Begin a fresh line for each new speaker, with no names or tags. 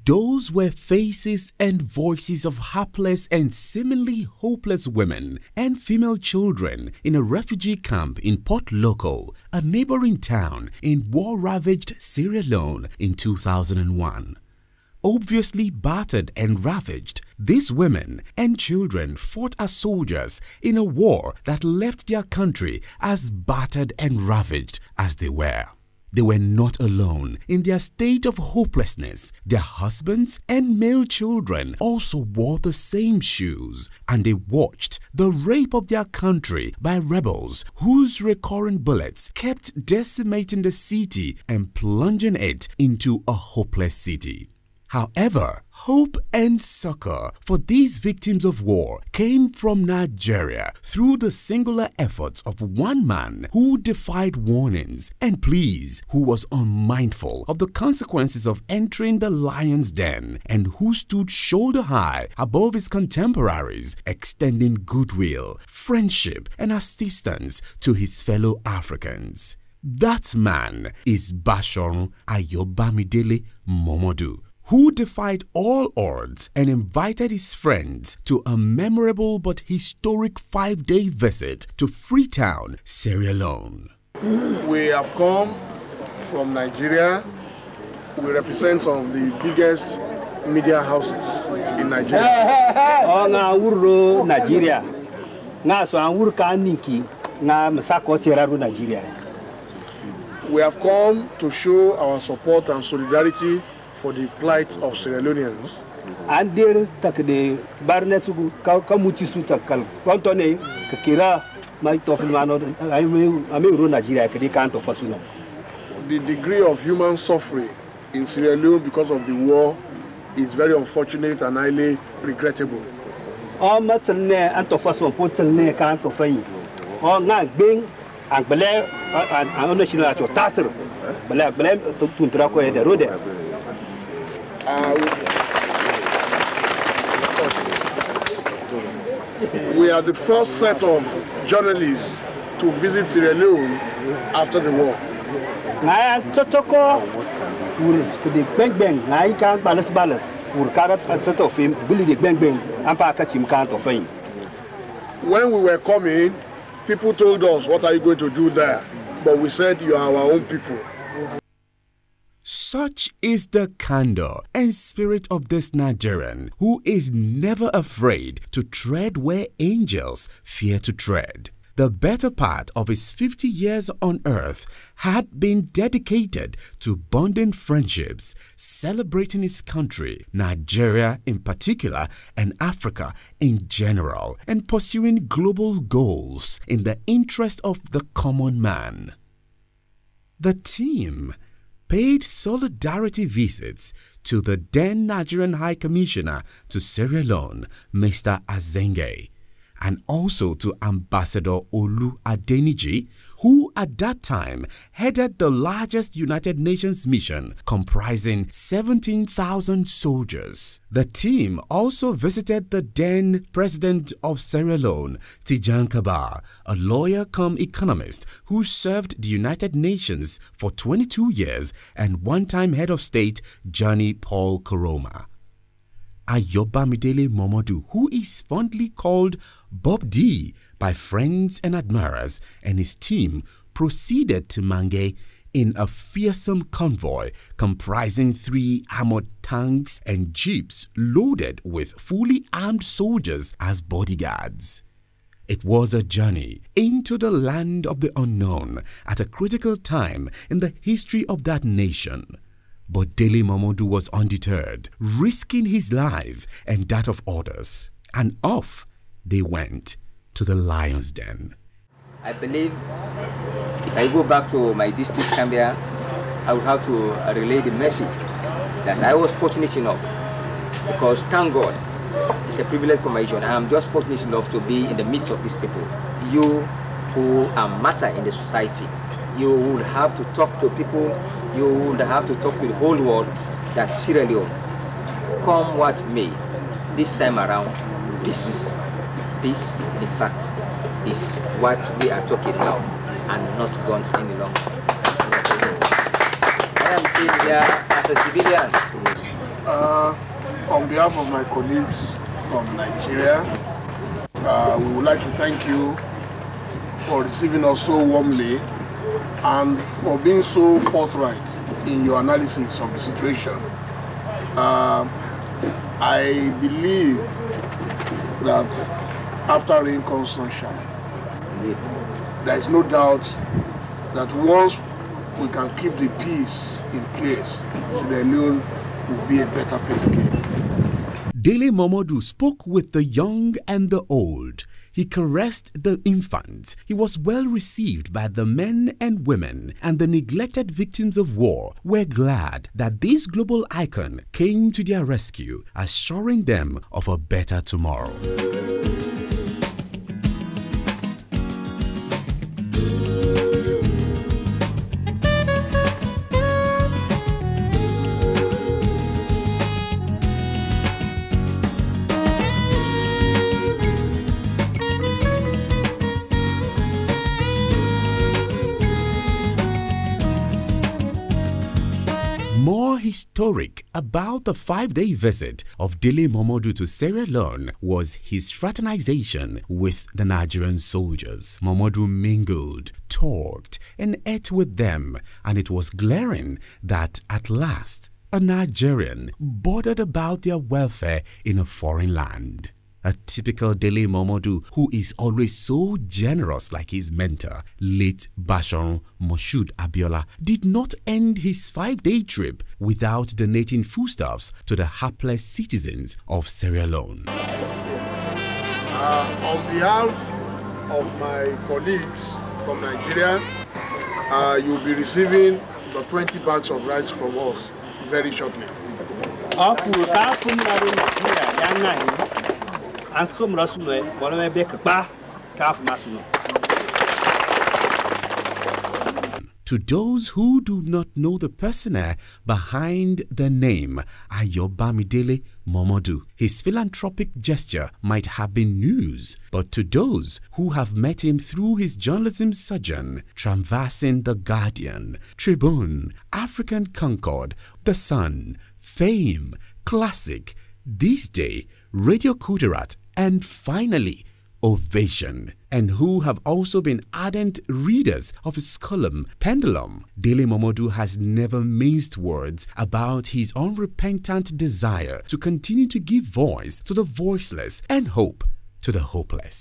Those were faces and voices of hapless and seemingly hopeless women and female children in a refugee camp in Port Loko, a neighboring town in war-ravaged Sierra Leone in 2001. Obviously battered and ravaged, these women and children fought as soldiers in a war that left their country as battered and ravaged as they were. They were not alone in their state of hopelessness. Their husbands and male children also wore the same shoes, and they watched the rape of their country by rebels whose recurrent bullets kept decimating the city and plunging it into a hopeless city. However, hope and succor for these victims of war came from Nigeria through the singular efforts of one man who defied warnings and pleas, who was unmindful of the consequences of entering the lion's den, and who stood shoulder high above his contemporaries, extending goodwill, friendship, and assistance to his fellow Africans. That man is Basharu Dele Momodu, who defied all odds and invited his friends to a memorable but historic 5-day visit to Freetown, Sierra Leone.
We have come from Nigeria. We represent some of the biggest media houses in Nigeria. We have come to show our support and solidarity for the plight of Sierra Leoneans. The degree of human suffering in Sierra Leone because of the war is very unfortunate and highly regrettable. We are the first set of journalists to visit Sierra Leone after the war. When we were coming, people told us, "What are you going to do there?" But we said, "You are our own people."
Such is the candor and spirit of this Nigerian, who is never afraid to tread where angels fear to tread. The better part of his 50 years on earth had been dedicated to bonding friendships, celebrating his country, Nigeria in particular, and Africa in general, and pursuing global goals in the interest of the common man. The team paid solidarity visits to the then Nigerian High Commissioner to Sierra Leone, Mr. Azenge, and also to Ambassador Olu Adeniji, who at that time headed the largest United Nations mission comprising 17,000 soldiers. The team also visited the then President of Sierra Leone, Tijan Kaba, a lawyer come economist who served the United Nations for 22 years, and one-time head of state, Johnny Paul Koroma. Dele Momodu, who is fondly called Bob D by friends and admirers, and his team proceeded to Mange in a fearsome convoy comprising 3 armored tanks and jeeps loaded with fully armed soldiers as bodyguards. It was a journey into the land of the unknown at a critical time in the history of that nation. But Dele Momodu was undeterred, risking his life and that of others. And off they went to the lion's den.
I believe if I go back to my district, Cambia, I would have to relay the message that I was fortunate enough, because thank God, it's a privileged condition. I am just fortunate enough to be in the midst of these people. You who are matter in the society, you would have to talk to people, you would have to talk to the whole world that Sierra Leone, come what may, this time around, peace, in fact, is what we are talking now, and not guns any longer. I am sitting here as a civilian.
On behalf of my colleagues from Nigeria, we would like to thank you for receiving us so warmly and for being so forthright in your analysis of the situation. I believe that after rain comes sunshine. There is no doubt that once we can keep the peace in place, Sierra Leone will be a better place again.
Dele Momodu spoke with the young and the old. He caressed the infants. He was well received by the men and women, and the neglected victims of war were glad that this global icon came to their rescue, assuring them of a better tomorrow. More historic about the 5-day visit of Dele Momodu to Sierra Leone was his fraternization with the Nigerian soldiers. Momodu mingled, talked, and ate with them, and it was glaring that at last a Nigerian bothered about their welfare in a foreign land. A typical Dele Momodu who is always so generous like his mentor, late Bashorun Moshood Abiola, did not end his 5-day trip without donating foodstuffs to the hapless citizens of Sierra Leone.
On behalf of my colleagues from Nigeria, you'll be receiving the 20 bags of rice from us very shortly.
To those who do not know the personnel behind the name Ayobamidele Momodu, his philanthropic gesture might have been news, but to those who have met him through his journalism sojourn, traversing The Guardian, Tribune, African Concord, The Sun, Fame, Classic, This Day, Radio Kudirat, and finally, Ovation, and who have also been ardent readers of his column Pendulum, Dele Momodu has never minced words about his unrepentant desire to continue to give voice to the voiceless and hope to the hopeless.